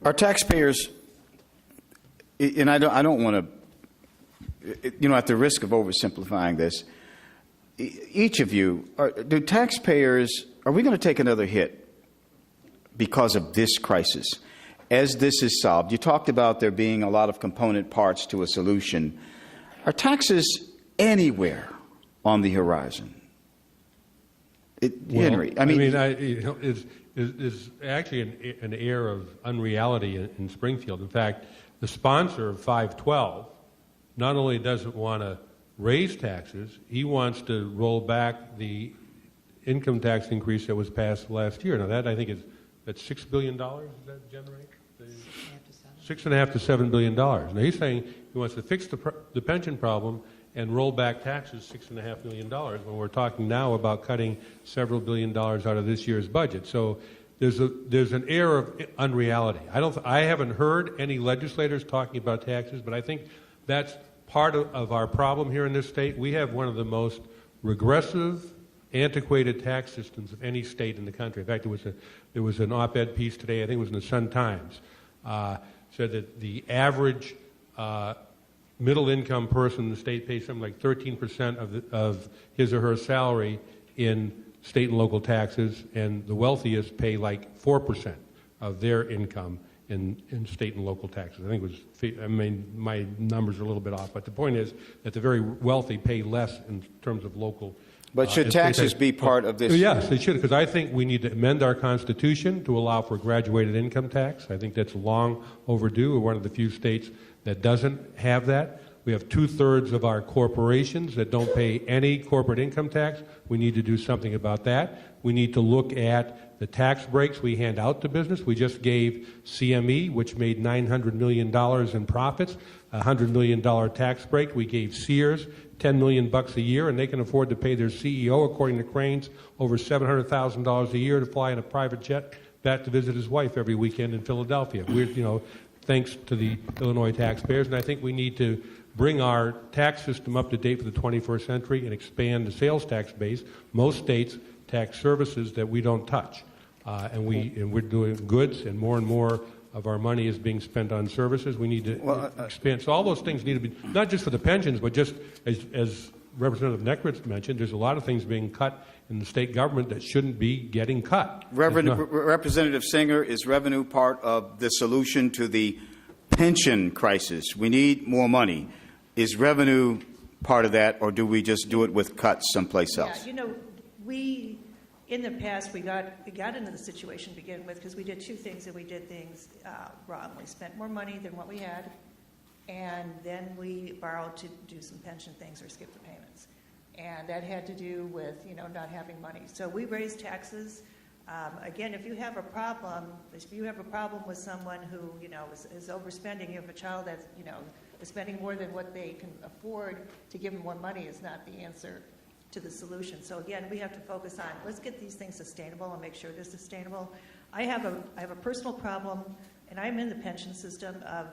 Our taxpayers, and I don't want to, at the risk of oversimplifying this, each of you, do taxpayers, are we going to take another hit because of this crisis? As this is solved, you talked about there being a lot of component parts to a solution. Are taxes anywhere on the horizon? Henry, is actually an air of unreality in Springfield. In fact, the sponsor of 512 not only doesn't want to raise taxes, he wants to roll back the income tax increase that was passed last year. Now that I think that's $6 billion. Does that generate? $6.5 to $7 billion. Now he's saying he wants to fix the pension problem and roll back taxes $6.5 million when we're talking now about cutting several $billion out of this year's budget. So there's an air of unreality. I haven't heard any legislators talking about taxes, but I think that's part of our problem here in this state. We have one of the most regressive, antiquated tax systems of any state in the country. In fact, there was an op-ed piece today, I think it was in the Sun-Times, said that the average middle-income person in the state pays something like 13% of his or her salary in state and local taxes, and the wealthiest pay like 4% of their income in state and local taxes. I think it was, my numbers are a little bit off, but the point is that the very wealthy pay less in terms of local. But should taxes be part of this? Yes, they should, because I think we need to amend our Constitution to allow for graduated income tax. I think that's long overdue. We're one of the few states that doesn't have that. We have 2/3 of our corporations that don't pay any corporate income tax. We need to do something about that. We need to look at the tax breaks we hand out to business. We just gave CME, which made $900 million in profits, a $100 million tax break. We gave Sears $10 million a year, and they can afford to pay their CEO, according to Cranes, over $700,000 a year to fly in a private jet back to visit his wife every weekend in Philadelphia. Thanks to the Illinois taxpayers, and I think we need to bring our tax system up to date for the 21st century and expand the sales tax base. Most states tax services that we don't touch, and we're doing goods, and more of our money is being spent on services. We need to expand. So all those things need to be, not just for the pensions, but just as Representative Nekritz mentioned, there's a lot of things being cut in the state government that shouldn't be getting cut. Representative Senger, is revenue part of the solution to the pension crisis? We need more money. Is revenue part of that, or do we just do it with cuts someplace else? Yeah, in the past, we got into the situation to begin with because we did two things, and we did things wrong. We spent more money than what we had, and then we borrowed to do some pension things or skip the payments. And that had to do with, not having money. So we raised taxes. Again, if you have a problem with someone who, is overspending, you have a child that's, is spending more than what they can afford, to give them more money is not the answer to the solution. So again, we have to focus on, let's get these things sustainable and make sure they're sustainable. I have a personal problem, and I'm in the pension system, of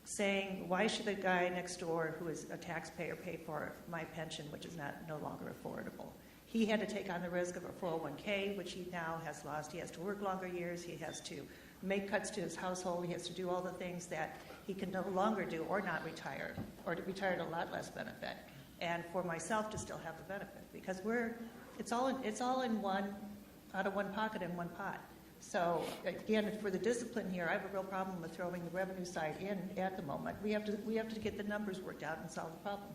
saying, why should the guy next door who is a taxpayer pay for my pension, which is no longer affordable? He had to take on the risk of a 401k, which he now has lost. He has to work longer years. He has to make cuts to his household. He has to do all the things that he can no longer do, or not retire, or to retire at a lot less benefit. And for myself to still have the benefit, because it's all in one, out of one pocket in one pot. So again, for the discipline here, I have a real problem with throwing the revenue side in at the moment. We have to get the numbers worked out and solve the problem.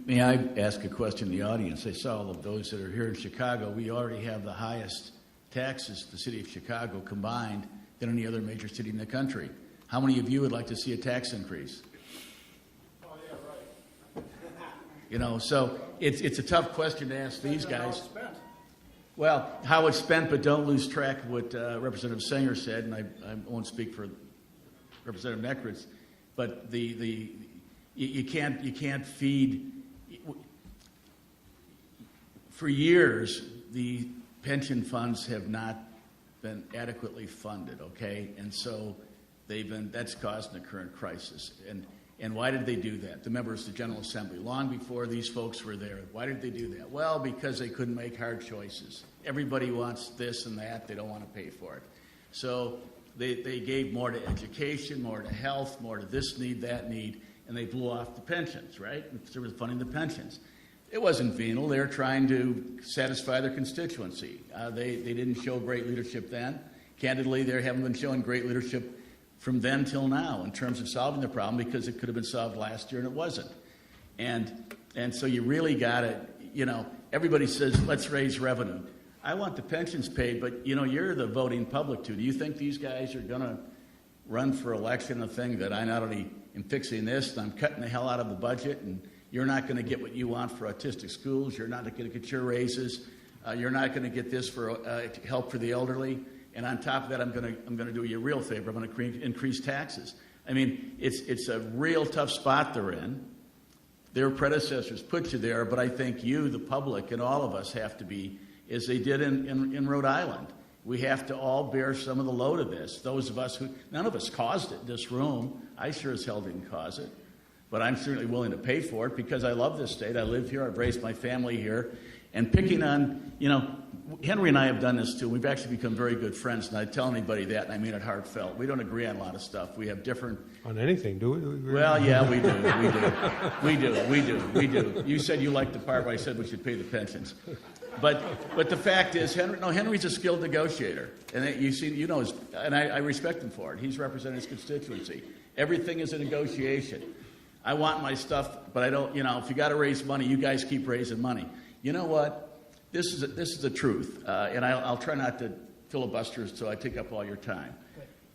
May I ask a question in the audience? I saw all of those that are here in Chicago. We already have the highest taxes, the city of Chicago combined, than any other major city in the country. How many of you would like to see a tax increase? Oh, yeah, right. So it's a tough question to ask these guys. Well, how it's spent, but don't lose track of what Representative Senger said, and I won't speak for Representative Nekritz, but you can't feed. For years, the pension funds have not been adequately funded, okay, and so that's caused the current crisis. And why did they do that? The members of the General Assembly, long before these folks were there, why did they do that? Well, because they couldn't make hard choices. Everybody wants this and that. They don't want to pay for it. So they gave more to education, more to health, more to this need, that need, and they blew off the pensions, right? They were funding the pensions. It wasn't venal. They were trying to satisfy their constituency. They didn't show great leadership then. Candidly, they haven't been showing great leadership from then till now in terms of solving the problem, because it could have been solved last year and it wasn't. And so you really got to, everybody says, let's raise revenue. I want the pensions paid, but, you're the voting public too. Do you think these guys are going to run for election a thing that I not only am fixing this, and I'm cutting the hell out of the budget, and you're not going to get what you want for autistic schools, you're not going to get your raises, you're not going to get this for help for the elderly, and on top of that, I'm going to do you a real favor. I'm going to increase taxes. I mean, it's a real tough spot they're in. Their predecessors put you there, but I think you, the public, and all of us have to be, as they did in Rhode Island. We have to all bear some of the load of this. Those of us none of us caused it in this room. I sure as hell didn't cause it. But I'm certainly willing to pay for it because I love this state. I live here. I've raised my family here. And picking on, Henry and I have done this too. We've actually become very good friends, and I tell anybody that, and I mean it heartfelt. We don't agree on a lot of stuff. We have different... On anything, do we? Well, yeah, we do. You said you liked the part where I said we should pay the pensions. But the fact is, Henry's a skilled negotiator, and and I respect him for it. He's representing his constituency. Everything is a negotiation. I want my stuff, but I don't. If you got to raise money, you guys keep raising money. You know what? This is the truth, and I'll try not to filibuster so I take up all your time.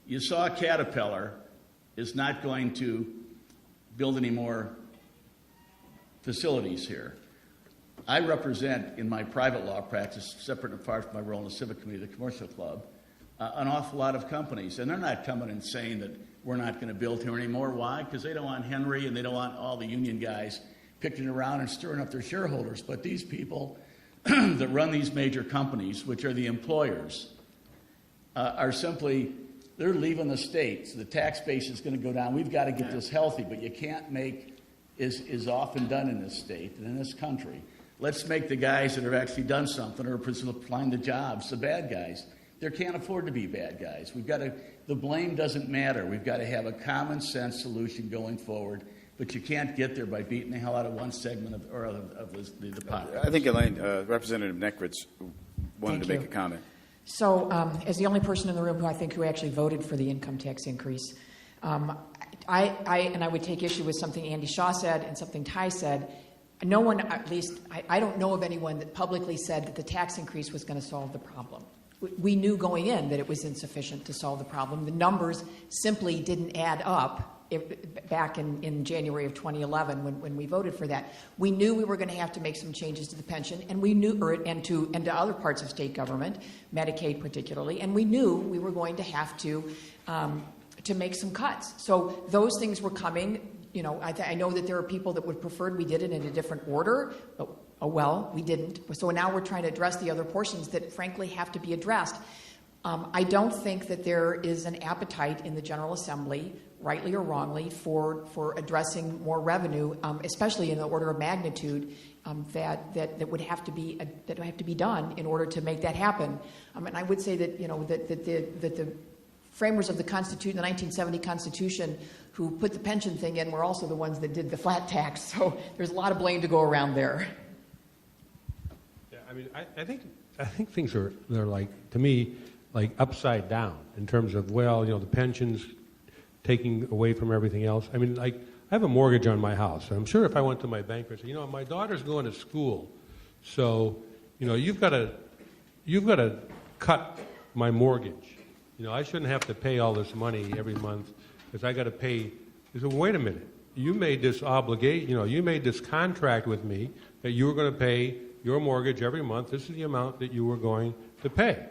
You saw Caterpillar is not going to build any more facilities here. I represent, in my private law practice, separate and apart from my role in the Civic Committee, the Commercial Club, an awful lot of companies. And they're not coming and saying that we're not going to build here anymore. Why? Because they don't want Henry and they don't want all the union guys picking around and stirring up their shareholders. But these people that run these major companies, which are the employers, are simply, they're leaving the state. So the tax base is going to go down. We've got to get this healthy, but you can't make, is often done in this state and in this country. Let's make the guys that have actually done something or applying the jobs the bad guys. There can't afford to be bad guys. The blame doesn't matter. We've got to have a common sense solution going forward, but you can't get there by beating the hell out of one segment of the pot. I think Elaine, Representative Nekritz wanted to make a comment. So, as the only person in the room who actually voted for the income tax increase, I would take issue with something Andy Shaw said and something Ty said. No one, at least, I don't know of anyone that publicly said that the tax increase was going to solve the problem. We knew going in that it was insufficient to solve the problem. The numbers simply didn't add up back in January of 2011 when we voted for that. We knew we were going to have to make some changes to the pension, and we knew, and to other parts of state government, Medicaid particularly, and we knew we were going to have to make some cuts. So those things were coming. I know that there are people that would prefer we did it in a different order, but we didn't. So now we're trying to address the other portions that frankly have to be addressed. I don't think that there is an appetite in the General Assembly, rightly or wrongly, for addressing more revenue, especially in the order of magnitude that would have to be done in order to make that happen. And I would say that that the framers of the Constitution, the 1970 Constitution, who put the pension thing in, were also the ones that did the flat tax. So there's a lot of blame to go around there. Yeah, I mean, I think things they're like, to me, like upside down in terms of, the pensions taking away from everything else. I mean, like, I have a mortgage on my house. I'm sure if I went to my banker and said, my daughter's going to school, so, you've got to cut my mortgage. I shouldn't have to pay all this money every month because I got to pay. He said, wait a minute. You made this obligation, you made this contract with me that you were going to pay your mortgage every month. This is the amount that you were going to pay.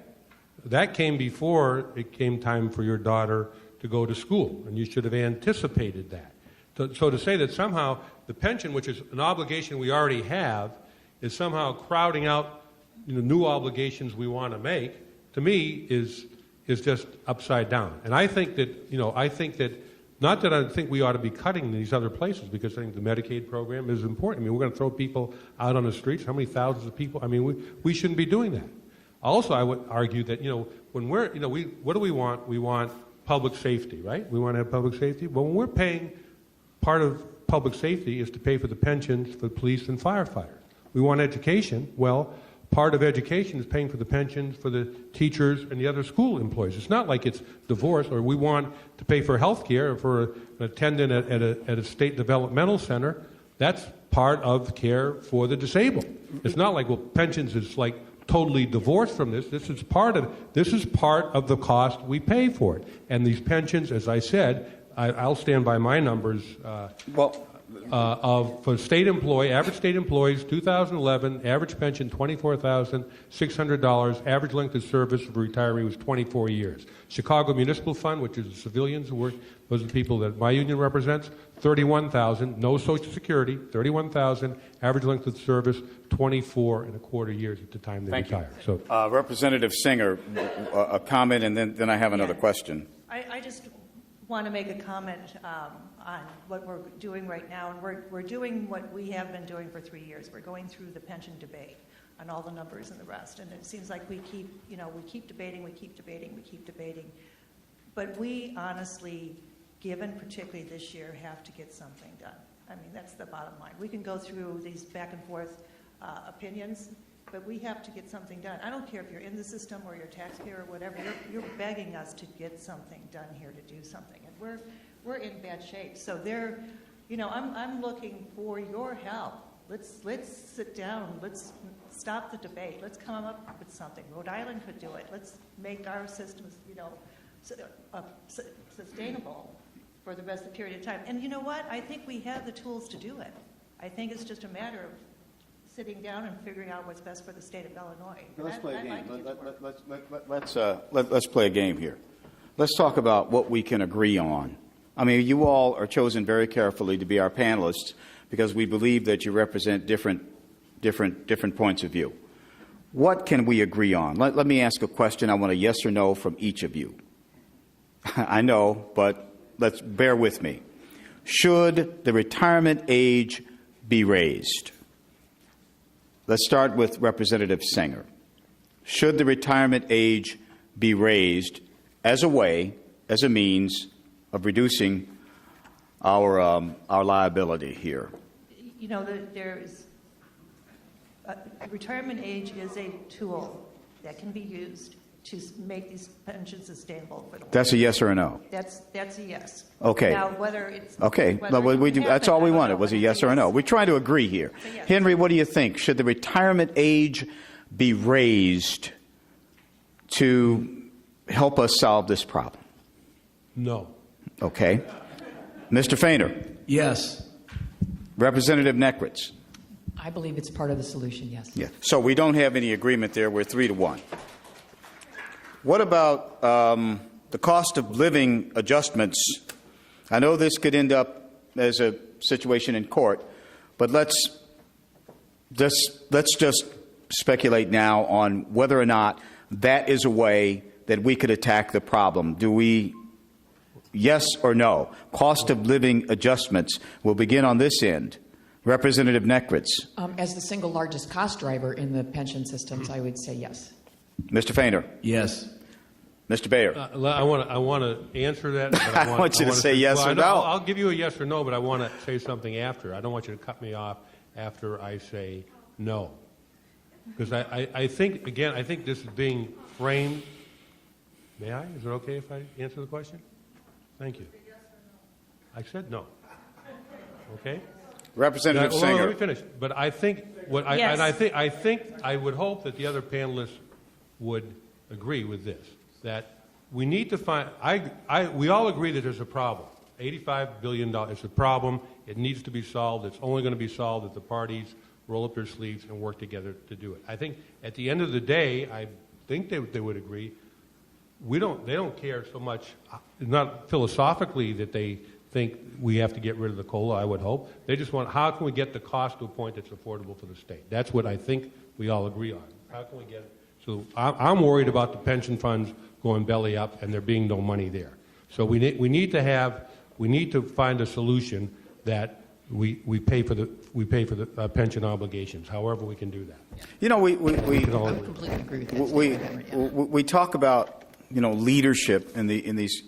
That came before it came time for your daughter to go to school, and you should have anticipated that. So to say that somehow the pension, which is an obligation we already have, is somehow crowding out new obligations we want to make, to me is just upside down. And I think that, not that I think we ought to be cutting these other places, because I think the Medicaid program is important. I mean, we're going to throw people out on the streets. How many thousands of people? I mean, we shouldn't be doing that. Also, I would argue that, when we're, what do we want? We want public safety, right? We want to have public safety. But when we're paying, part of public safety is to pay for the pensions for the police and firefighters. We want education. Well, part of education is paying for the pensions for the teachers and the other school employees. It's not like it's divorce, or we want to pay for health care for an attendant at a state developmental center. That's part of care for the disabled. It's not like, well, pensions is like totally divorced from this. This is part of the cost we pay for it. And these pensions, as I said, I'll stand by my numbers. For average state employees, 2011, average pension $24,600, average length of service for retiree was 24 years. Chicago Municipal Fund, which is the civilians who work, those are the people that my union represents, 31,000, no Social Security, 31,000, average length of service 24 and a quarter years at the time they retire. So, Representative Senger, a comment, and then I have another question. I just want to make a comment on what we're doing right now, and we're doing what we have been doing for 3 years. We're going through the pension debate on all the numbers and the rest, and it seems like we keep debating, but we honestly, given particularly this year, have to get something done. I mean, that's the bottom line. We can go through these back and forth opinions, but we have to get something done. I don't care if you're in the system or you're a taxpayer or whatever. You're begging us to get something done here, to do something, and we're in bad shape. So I'm looking for your help. Let's sit down. Let's stop the debate. Let's come up with something. Rhode Island could do it. Let's make our systems, sustainable for the rest of the period of time. And you know what? I think we have the tools to do it. I think it's just a matter of sitting down and figuring out what's best for the state of Illinois. Let's play a game. Let's play a game here. Let's talk about what we can agree on. I mean, you all are chosen very carefully to be our panelists because we believe that you represent different points of view. What can we agree on? Let me ask a question. I want a yes or no from each of you. I know, but let's bear with me. Should the retirement age be raised? Let's start with Representative Senger. Should the retirement age be raised as a means of reducing our liability here? There's retirement age is a tool that can be used to make these pensions sustainable for the world. That's a yes or a no? That's a yes. Okay. Now, whether it's... Okay. That's all we wanted, was a yes or a no. We're trying to agree here. Yes. Henry, what do you think? Should the retirement age be raised to help us solve this problem? No. Okay. Mr. Fahner? Yes. Representative Nekritz? I believe it's part of the solution, yes. Yeah. So we don't have any agreement there. We're 3-1. What about the cost of living adjustments? I know this could end up as a situation in court, but let's just speculate now on whether or not that is a way that we could attack the problem. Do we, yes or no? Cost of living adjustments. We'll begin on this end. Representative Nekritz. As the single largest cost driver in the pension systems, I would say yes. Mr. Fahner. Yes. Mr. Bayer. I want to answer that. But I want you to say yes or no. I'll give you a yes or no, but I want to say something after. I don't want you to cut me off after I say no. Because I think this is being framed. May I? Is it okay if I answer the question? Thank you. I said no. Okay? Representative Well, Senger. let me finish. But I think Yes. I would hope that the other panelists would agree with this, that we need to find. We all agree that there's a problem. $85 billion is a problem. It needs to be solved. It's only going to be solved if the parties roll up their sleeves and work together to do it. I think at the end of the day, I think they would agree. They don't care so much, not philosophically that they think we have to get rid of the COLA, I would hope. They just want, how can we get the cost to a point that's affordable for the state? That's what I think we all agree on. How can we get it? So I'm worried about the pension funds going belly up and there being no money there. So we need to find a solution that we pay for the pension obligations. However, we can do that. You know, I would completely agree with that. we talk about, you know, leadership in these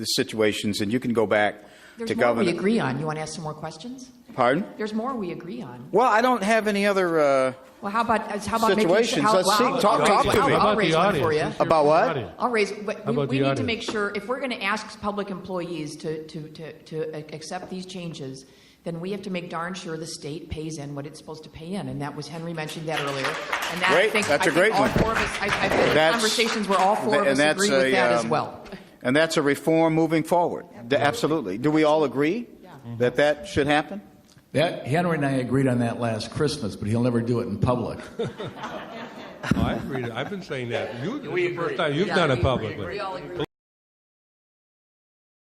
situations, and you can go back There's to more Governor. we agree on. You want to ask some more questions? Pardon? There's more we agree on. Well, I don't have any other Well, how about situations. Let's see. Talk to me. I'll raise one for you. About what? I'll raise. But How about we the need to audience? make sure if we're going to ask public employees to accept these changes, then we have to make darn sure the state pays in what it's supposed to pay in, and that was Henry mentioned that earlier. And that, Great. I think, That's I a great think all one. four of us. I've been in That's- conversations where all four of and us that's agree with that as a, well. And that's a reform moving forward. Absolutely. Do we all agree that should happen? Henry and I agreed on that last Christmas, but he'll never do it in public. I agree. I've been saying that. This is the first time you've done it publicly. We all agree.